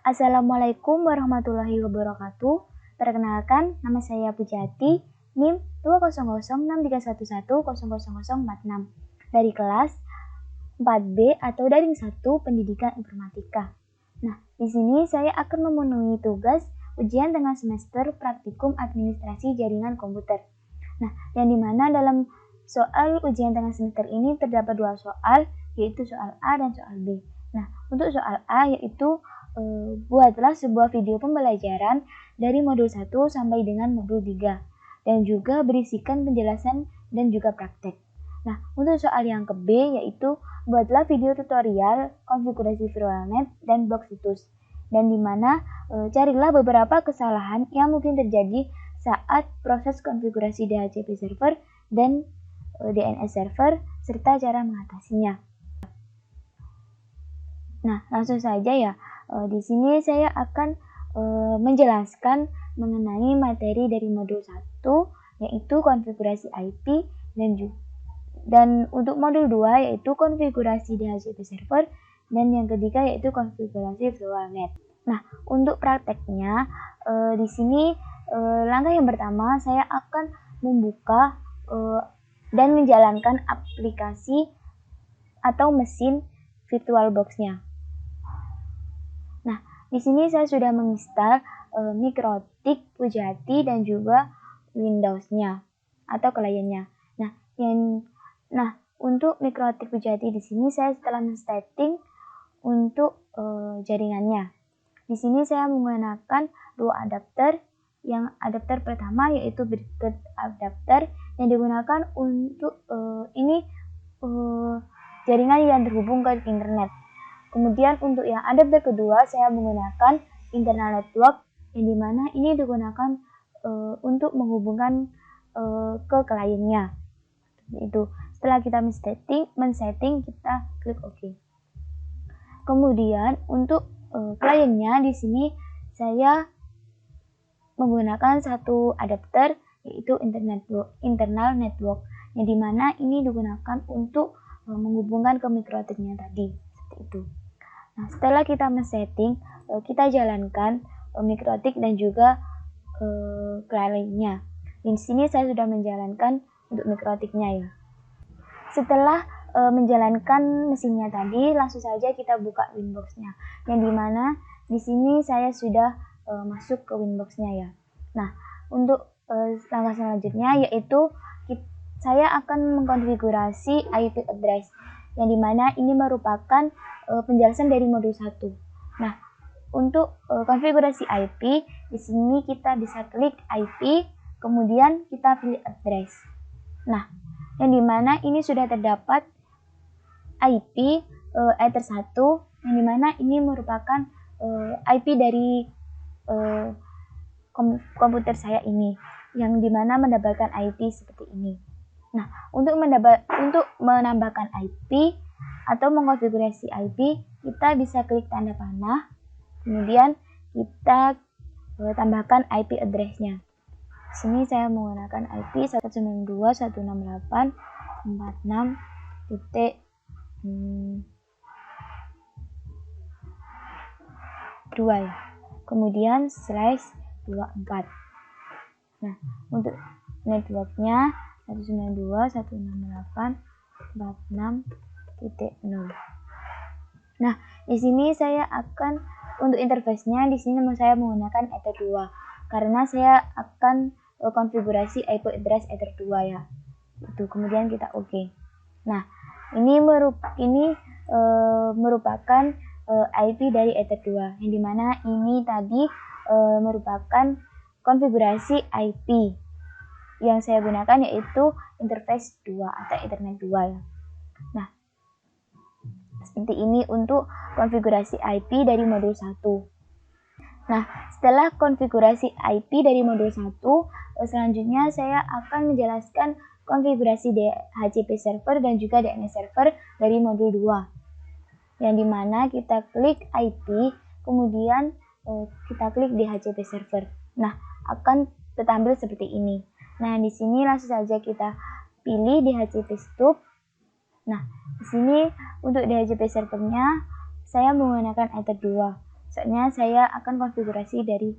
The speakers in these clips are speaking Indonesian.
Assalamualaikum warahmatullahi wabarakatuh. Perkenalkan, nama saya Pujati, NIM 2006311000046 dari kelas 4B atau daring 1 Pendidikan Informatika. Nah, di sini saya akan memenuhi tugas ujian tengah semester praktikum administrasi jaringan komputer. Nah, yang dimana dalam soal ujian tengah semester ini terdapat 2 soal, yaitu soal A dan soal B. Nah, untuk soal A yaitu buatlah sebuah video pembelajaran dari modul 1 sampai dengan modul 3 dan juga berisikan penjelasan dan juga praktek. Nah, untuk soal yang ke B yaitu buatlah video tutorial konfigurasi VirtualNet dan blok situs. Dan dimana carilah beberapa kesalahan yang mungkin terjadi saat proses konfigurasi DHCP server dan DNS server serta cara mengatasinya. Nah, langsung saja ya. Di sini saya akan menjelaskan mengenai materi dari modul 1 yaitu konfigurasi IP dan untuk modul 2 yaitu konfigurasi DHCP server dan yang ketiga yaitu konfigurasi VirtualNet. Nah, untuk prakteknya di sini langkah yang pertama saya akan membuka dan menjalankan aplikasi atau mesin VirtualBox-nya. Nah, di sini saya sudah menginstal Mikrotik Pujati dan juga Windows-nya atau kliennya. Nah, untuk Mikrotik Pujati di sini saya telah men-setting untuk jaringannya. Di sini saya menggunakan 2 adapter. Yang adapter pertama yaitu Bluetooth adapter yang digunakan untuk jaringan yang terhubung ke internet. Kemudian untuk yang adapter kedua saya menggunakan internal network yang dimana ini digunakan untuk menghubungkan ke kliennya. Itu setelah kita men-setting kita klik OK. Kemudian untuk kliennya di sini saya menggunakan 1 adapter yaitu internal network yang dimana ini digunakan untuk menghubungkan ke Mikrotiknya tadi seperti itu. Nah, setelah kita men-setting, kita jalankan Mikrotik dan juga kliennya. Di sini saya sudah menjalankan untuk Mikrotiknya ya. Setelah menjalankan mesinnya tadi, langsung saja kita buka Winbox-nya. Yang dimana di sini saya sudah masuk ke Winbox-nya ya. Nah, untuk langkah selanjutnya yaitu saya akan mengkonfigurasi IP address yang dimana ini merupakan penjelasan dari modul 1. Nah, untuk konfigurasi IP di sini kita bisa klik IP, kemudian kita pilih address. Nah, yang dimana ini sudah terdapat IP Ether 1 yang dimana ini merupakan IP dari komputer saya ini yang dimana mendapatkan IP seperti ini. Nah, untuk menambahkan IP atau mengkonfigurasi IP, kita bisa klik tanda panah, kemudian kita tambahkan IP address-nya. Di sini saya menggunakan IP 192.168.46.2 ya. Kemudian /24. Nah, untuk networknya 192.168.46.0. Nah, di sini saya akan untuk interface-nya di sini saya menggunakan Ether 2 karena saya akan konfigurasi IP address Ether 2 ya. Itu kemudian kita OK. Nah, ini merupakan IP dari Ether 2 yang dimana ini tadi merupakan konfigurasi IP yang saya gunakan yaitu interface 2 atau Ethernet 2 ya. Nah, seperti ini untuk konfigurasi IP dari modul 1. Nah, setelah konfigurasi IP dari modul 1, selanjutnya saya akan menjelaskan konfigurasi DHCP server dan juga DNS server dari modul 2. Yang dimana kita klik IP, kemudian kita klik DHCP server. Nah, akan tertampil seperti ini. Nah, di sini langsung saja kita pilih DHCP stub. Nah, di sini untuk DHCP servernya saya menggunakan Ether 2. Soalnya saya akan konfigurasi dari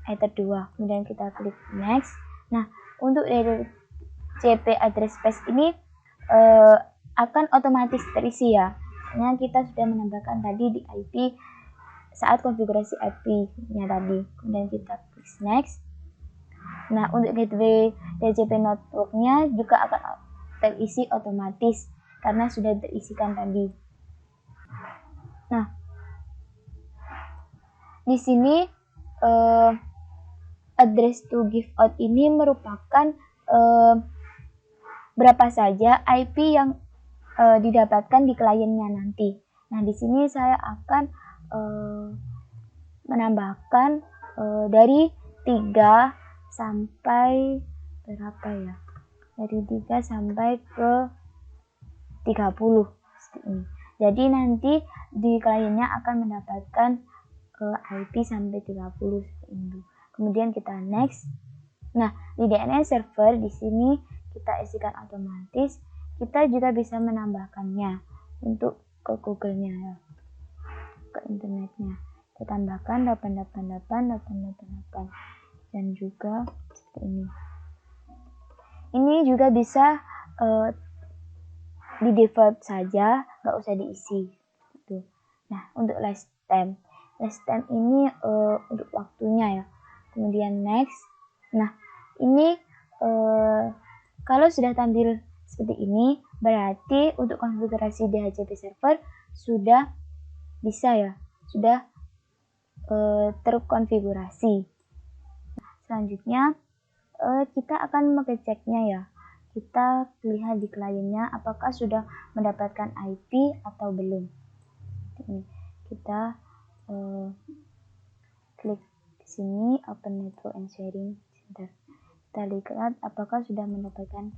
Ether 2. Kemudian kita klik next. Nah, untuk dari CP address space ini akan otomatis terisi ya. Soalnya kita sudah menambahkan tadi di IP saat konfigurasi IP-nya tadi. Kemudian kita klik next. Nah, untuk gateway DHCP network-nya juga akan terisi otomatis karena sudah terisikan tadi. Nah, di sini address to give out ini merupakan berapa saja IP yang didapatkan di kliennya nanti. Nah, di sini saya akan menambahkan dari 3 sampai berapa ya? Dari 3 sampai ke 30 seperti ini. Jadi nanti di kliennya akan mendapatkan IP sampai 30 seperti ini. Kemudian kita next. Nah, di DNS server di sini kita isikan otomatis. Kita juga bisa menambahkannya untuk ke Google-nya ya, ke internetnya. Kita tambahkan 888 dan juga seperti ini. Ini juga bisa di default saja, nggak usah diisi gitu. Nah, untuk last time ini untuk waktunya ya. Kemudian next. Nah, ini kalau sudah tampil seperti ini, berarti untuk konfigurasi DHCP server sudah bisa ya, sudah terkonfigurasi. Nah, selanjutnya kita akan mengeceknya ya. Kita lihat di kliennya apakah sudah mendapatkan IP atau belum. Ini kita klik di sini Open Network and Sharing Center. Kita lihat apakah sudah mendapatkan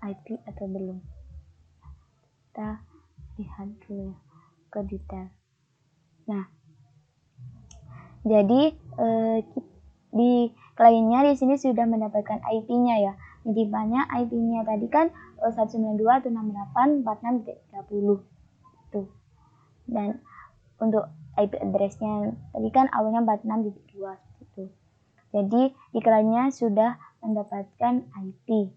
IP atau belum. Kita lihat dulu ya ke detail. Nah, jadi di kliennya di sini sudah mendapatkan IP-nya ya. Jadi banyak IP-nya tadi kan 192.168.46.30 tuh. Dan untuk IP address-nya tadi kan awalnya 46.2 gitu. Jadi di kliennya sudah mendapatkan IP.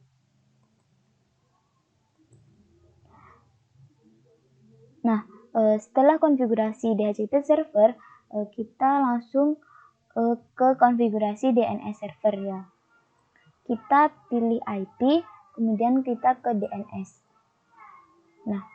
Nah, setelah konfigurasi DHCP server, kita langsung ke konfigurasi DNS server ya. Kita pilih IP, kemudian kita ke DNS. Nah,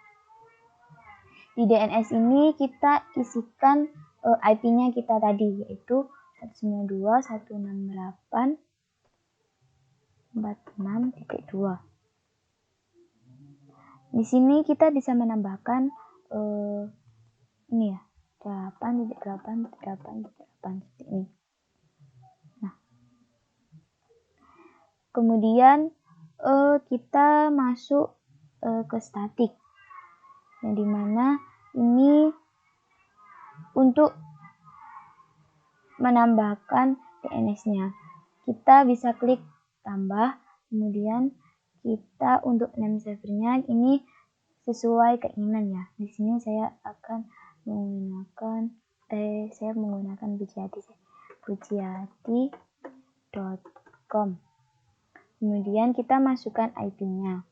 di DNS ini kita isikan IP-nya kita tadi, yaitu 192.168.46.2. Di sini kita bisa menambahkan ini ya, 8.8.8.8 seperti ini. Nah, kemudian kita masuk ke statik, yang dimana ini untuk menambahkan DNS-nya. Kita bisa klik tambah, kemudian kita untuk name servernya ini sesuai keinginan ya. Di sini saya akan menggunakan bujiyati.com. Kemudian kita masukkan IP-nya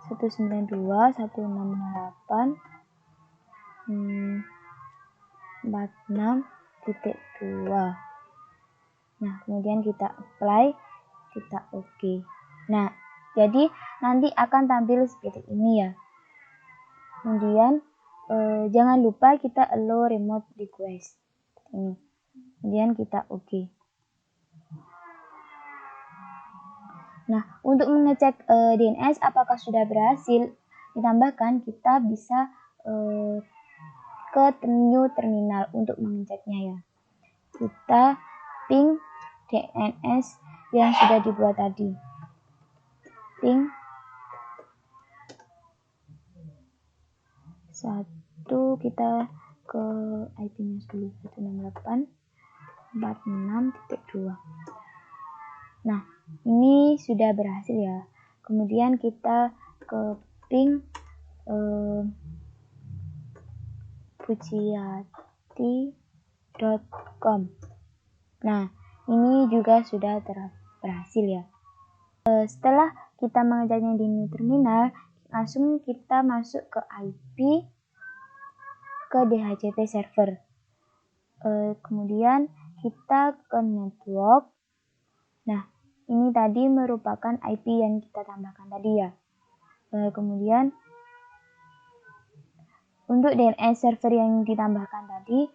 192.168.46.2. Nah, kemudian kita apply, kita OK. Nah, jadi nanti akan tampil seperti ini ya. Kemudian jangan lupa kita allow remote request ini. Kemudian kita OK. Nah, untuk mengecek DNS apakah sudah berhasil ditambahkan, kita bisa ke new terminal untuk mengeceknya ya. Kita ping DNS yang sudah dibuat tadi. Ping 1, kita ke IP-nya dulu 168.46.2. Nah, ini sudah berhasil ya. Kemudian kita ke ping pujiati.com. Nah, ini juga sudah berhasil ya. Setelah kita mengejarnya di new terminal, langsung kita masuk ke IP ke DHCP server. Kemudian kita ke network. Nah, ini tadi merupakan IP yang kita tambahkan tadi ya. Kemudian untuk DNS server yang ditambahkan tadi,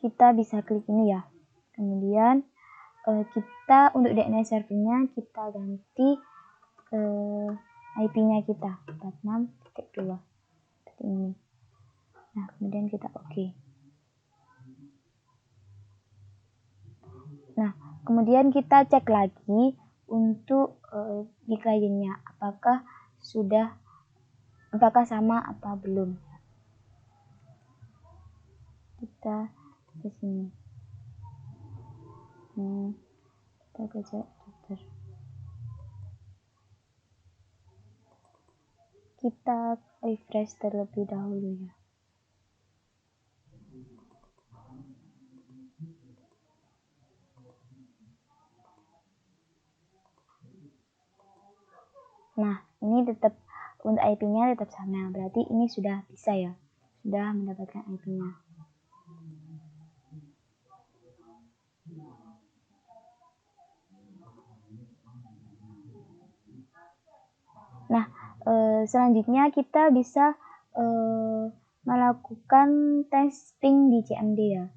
kita bisa klik ini ya. Kemudian kita untuk DNS servernya kita ganti IP-nya kita 46.2 seperti ini. Nah, kemudian kita oke. Nah, kemudian kita cek lagi untuk di kliennya apakah sama apa belum. Kita ke sini. Kita ke router. Kita refresh terlebih dahulu ya. Nah, ini tetap untuk IP-nya tetap sama, berarti ini sudah bisa ya, sudah mendapatkan IP-nya. Nah, selanjutnya kita bisa melakukan testing di CMD ya.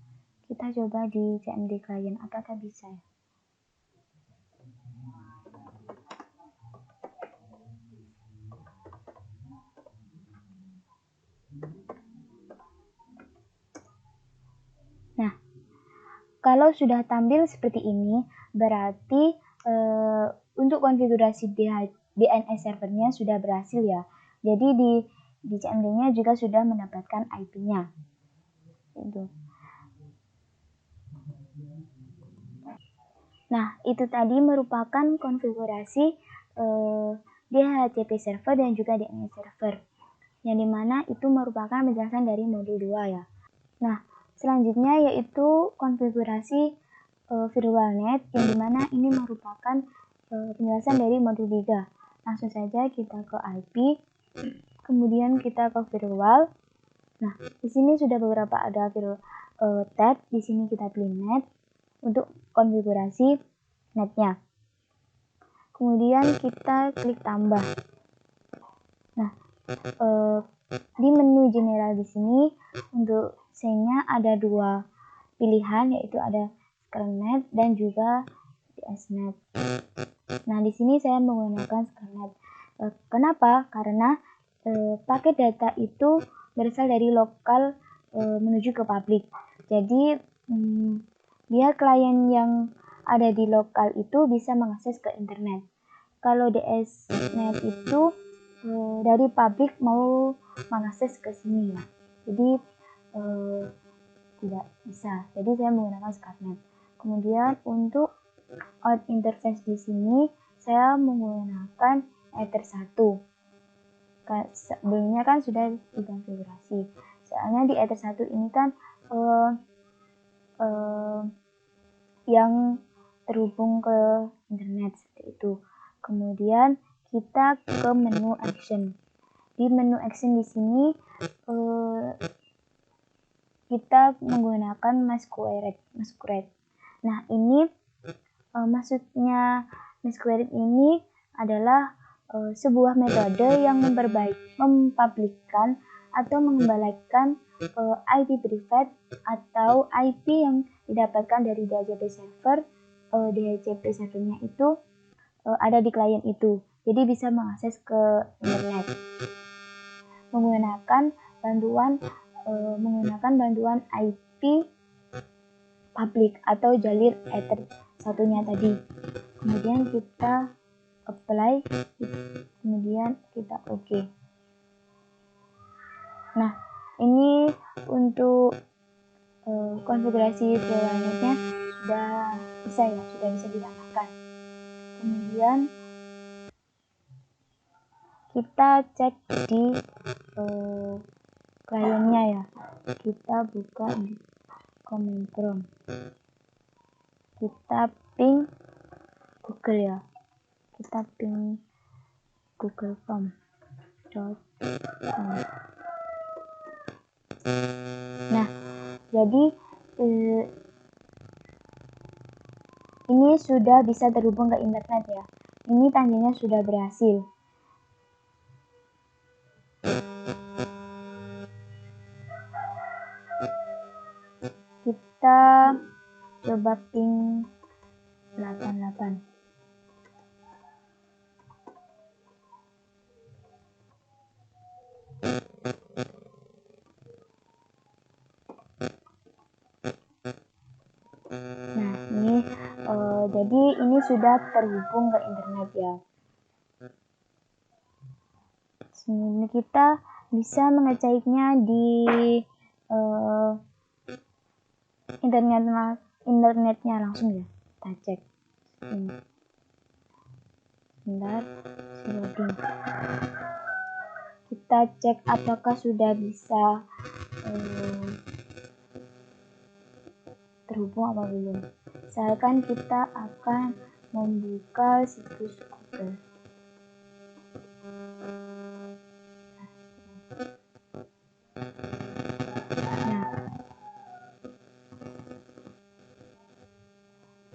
Kita coba di CMD client, apakah bisa ya? Nah, kalau sudah tampil seperti ini, berarti untuk konfigurasi DNS servernya sudah berhasil ya. Jadi di CMD-nya juga sudah mendapatkan IP-nya. Itu. Nah, itu tadi merupakan konfigurasi DHCP server dan juga DNS server, yang dimana itu merupakan penjelasan dari modul 2 ya. Nah, selanjutnya yaitu konfigurasi virtualnet, yang dimana ini merupakan penjelasan dari modul 3. Langsung saja kita ke IP, kemudian kita ke virtual. Nah, di sini sudah beberapa ada tab. Di sini kita pilih net untuk konfigurasi netnya. Kemudian kita klik tambah. Nah, di menu general di sini untuk C-nya ada 2 pilihan, yaitu ada ScreenNet dan juga DSNet. Nah, di sini saya menggunakan ScreenNet. Kenapa? Karena paket data itu berasal dari lokal menuju ke publik. Jadi biar klien yang ada di lokal itu bisa mengakses ke internet. Kalau DSNet itu dari publik mau mengakses ke sini ya. Jadi tidak bisa. Jadi saya menggunakan ScreenNet. Kemudian untuk out interface di sini saya menggunakan Ether 1. Sebelumnya kan sudah dikonfigurasi. Soalnya di Ether 1 ini kan yang terhubung ke internet seperti itu. Kemudian kita ke menu action. Di menu action di sini kita menggunakan masquerade. Nah, ini maksudnya masquerade ini adalah sebuah metode yang mempublikkan atau mengembalikan IP private atau IP yang didapatkan dari DHCP server. DHCP servernya itu ada di klien itu, jadi bisa mengakses ke internet menggunakan bantuan IP public atau jalur Ether satunya tadi. Kemudian kita apply, kemudian kita oke. Nah, ini untuk konfigurasi VLAN-nya sudah bisa ditambahkan. Kemudian kita cek di kliennya ya. Kita buka di Command Prompt, kita ping Google ya, kita ping google.com. Nah, jadi ini sudah bisa terhubung ke internet ya. Ini tandanya sudah berhasil. Kita coba ping 88. Nah, ini jadi ini sudah terhubung ke internet ya. Ini kita bisa mengeceknya di internetnya langsung ya. Kita cek. Bentar, login. Kita cek apakah sudah bisa terhubung apa belum. Misalkan kita akan membuka situs Google.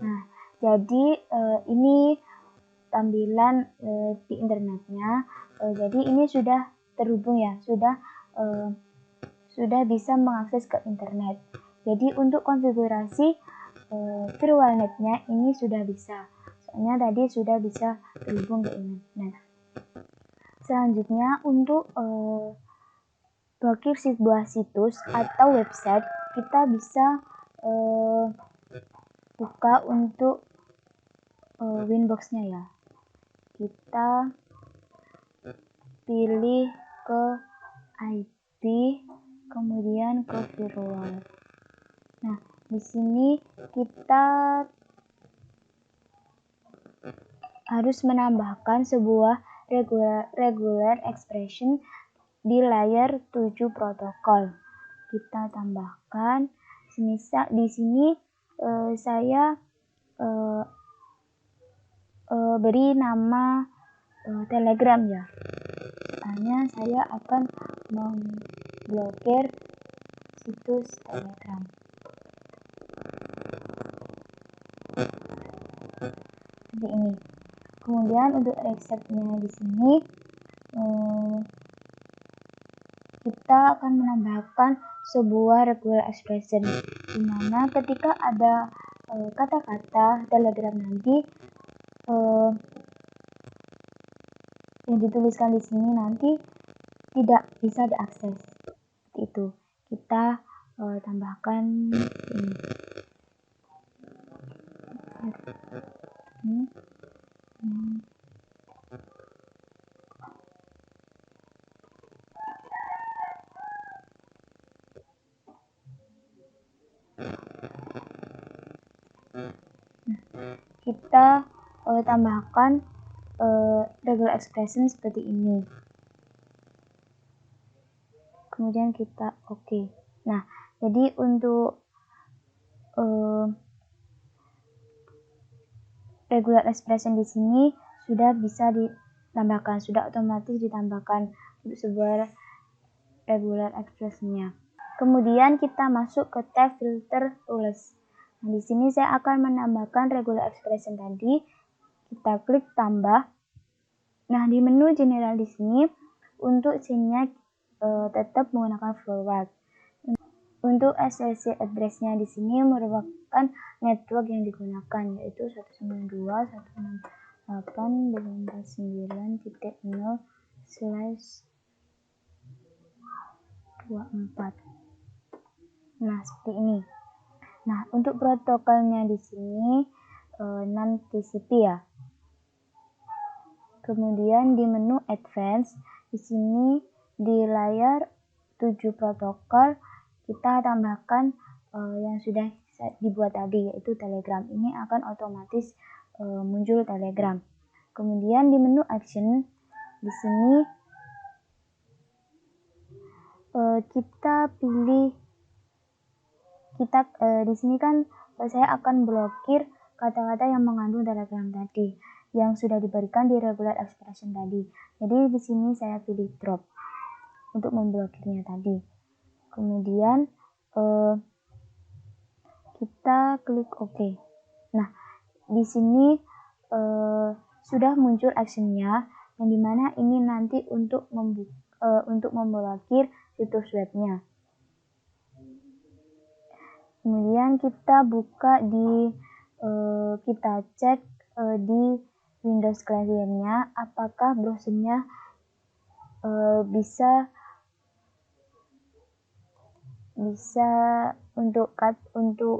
Nah, jadi ini tampilan di internetnya. Jadi ini sudah terhubung ya, sudah bisa mengakses ke internet. Jadi untuk konfigurasi virtual netnya ini sudah bisa, soalnya tadi sudah bisa terhubung ke internet. Selanjutnya untuk blokir sebuah situs atau website, kita bisa buka untuk Winbox-nya ya. Kita pilih ke IP, kemudian ke firewall. Nah, di sini kita harus menambahkan sebuah regular expression di layer 7 protokol. Kita tambahkan, semisal di sini saya beri nama Telegram ya. Soalnya saya akan memblokir situs Telegram. Seperti ini. Kemudian untuk resepnya di sini kita akan menambahkan sebuah regular expression, di mana ketika ada kata-kata Telegram nanti yang dituliskan di sini nanti tidak bisa diakses. Seperti itu. Kita tambahkan ini. Kita tambahkan regular expression seperti ini. Kemudian kita oke. Nah, jadi untuk regular expression di sini sudah bisa ditambahkan, sudah otomatis ditambahkan untuk sebuah regular expression-nya. Kemudian kita masuk ke tab filter tools. Nah, di sini saya akan menambahkan regular expression tadi. Kita klik tambah. Nah, di menu general di sini untuk scene-nya tetap menggunakan forward. Untuk SLC address-nya di sini merupakan network yang digunakan, yaitu 192.168.0/24. Nah, seperti ini. Nah, untuk protokolnya di sini non TCP ya. Kemudian di menu advance di sini di layar 7 protokol kita tambahkan yang sudah dibuat tadi, yaitu Telegram. Ini akan otomatis muncul Telegram. Kemudian di menu action di sini kita pilih di sini kan saya akan blokir kata-kata yang mengandung Telegram tadi yang sudah diberikan di regular expression tadi. Jadi di sini saya pilih drop untuk memblokirnya tadi. Kemudian kita klik OK. Nah, di sini sudah muncul actionnya, yang dimana ini nanti untuk memblokir situs webnya. Kemudian kita buka kita cek di Windows client-nya apakah browsernya bisa untuk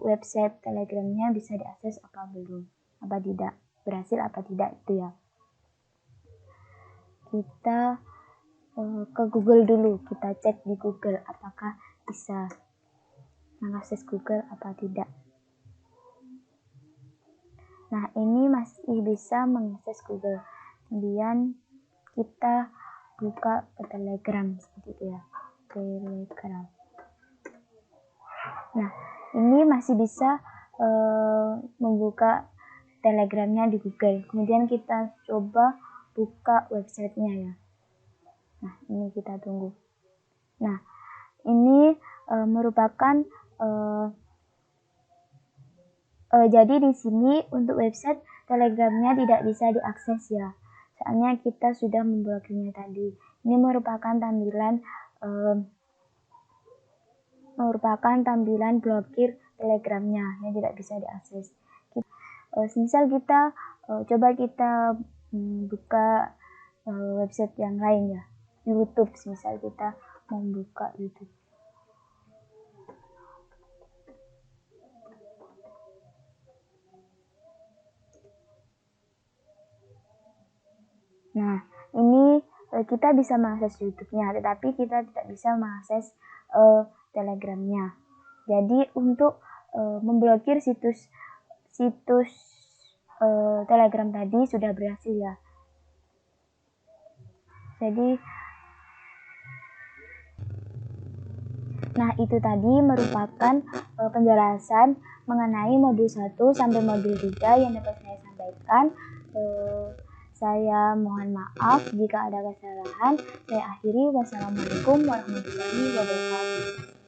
website Telegramnya bisa diakses apa belum, apa tidak, berhasil apa tidak itu ya. Kita ke Google dulu, kita cek di Google apakah bisa mengakses Google apa tidak. Nah, ini masih bisa mengakses Google. Kemudian kita buka ke Telegram seperti itu ya, Telegram. Nah, ini masih bisa membuka Telegramnya di Google. Kemudian kita coba buka websitenya ya. Nah, ini kita tunggu. Nah, ini merupakan jadi di sini untuk website Telegramnya tidak bisa diakses ya. Soalnya kita sudah memblokirnya tadi. Ini merupakan tampilan blokir Telegramnya yang tidak bisa diakses. Misal kita coba kita buka website yang lain ya, YouTube. Misal kita membuka YouTube. Nah, ini kita bisa mengakses YouTube-nya, tetapi kita tidak bisa mengakses Telegramnya. Jadi untuk memblokir situs Telegram tadi sudah berhasil ya. Jadi, nah itu tadi merupakan penjelasan mengenai modul 1 sampai modul 3 yang dapat saya sampaikan. Saya mohon maaf jika ada kesalahan. Saya akhiri. Wassalamualaikum warahmatullahi wabarakatuh.